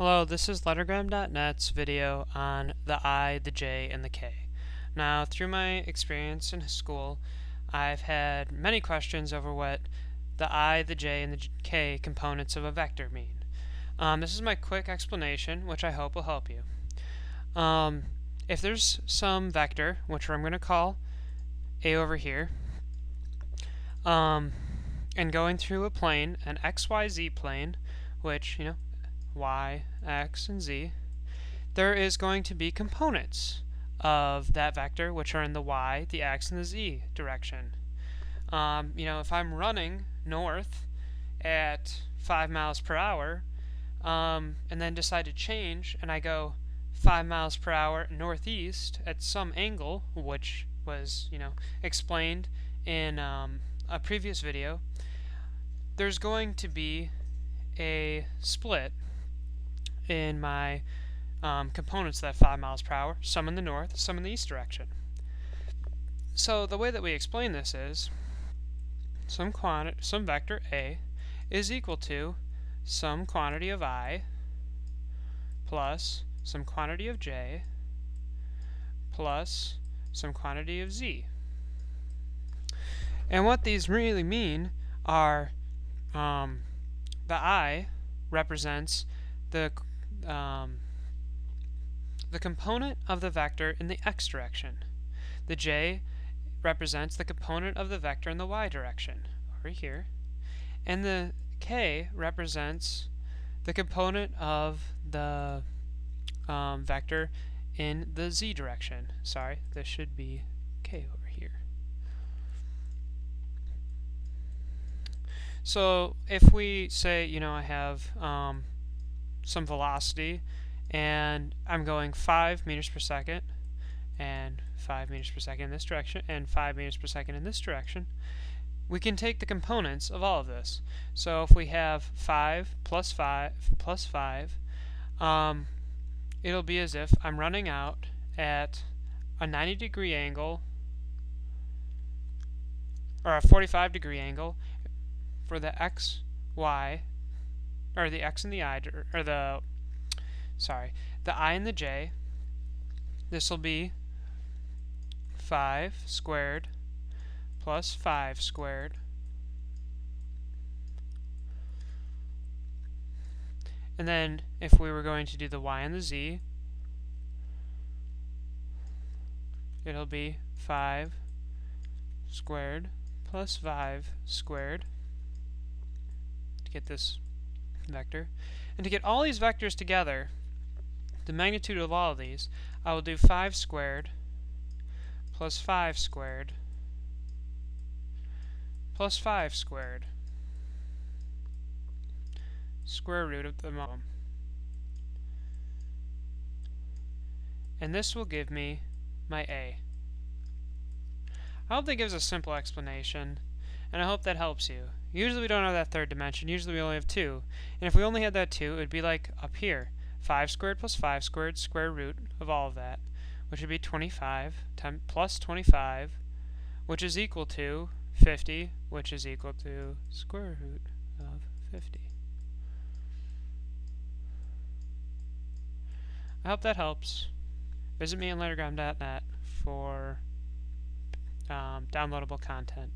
Hello, this is lettergram.net's video on the I, the J, and the K. Now, through my experience in school, I've had many questions over what the I, the J, and the K components of a vector mean. This is my quick explanation, which I hope will help you. If there's some vector, which I'm going to call A over here, and going through a plane, an XYZ plane, which, y, x, and z, there is going to be components of that vector which are in the y, the x, and the z direction. If I'm running north at 5 miles per hour and then decide to change and I go 5 miles per hour northeast at some angle, which was explained in a previous video, there's going to be a split in my components of that 5 miles per hour, some in the north, some in the east direction. So the way that we explain this is some vector A is equal to some quantity of I plus some quantity of J plus some quantity of Z. And what these really mean are the I represents the component of the vector in the x direction. The J represents the component of the vector in the y direction, over here. And the K represents the component of the vector in the z direction. Sorry, this should be K over here. So if we say, I have some velocity and I'm going 5 meters per second and 5 meters per second in this direction and 5 meters per second in this direction, we can take the components of all of this. So if we have 5 plus 5 plus 5, it'll be as if I'm running out at a 90-degree angle or a 45-degree angle for the x, y, or the x and the I, or the I and the J. This will be 5 squared plus 5 squared and then if we were going to do the y and the z, it'll be 5 squared plus 5 squared to get this vector. And to get all these vectors together, the magnitude of all of these, I will do 5 squared plus 5 squared plus 5 squared, square root of them all. And this will give me my A. I hope that gives a simple explanation, and I hope that helps you. Usually we don't have that third dimension, usually we only have 2. And if we only had that 2, it would be like up here. 5 squared plus 5 squared, square root of all of that, which would be 25 plus 25, which is equal to 50, which is equal to square root of 50. I hope that helps. Visit me on lettergram.net for downloadable content.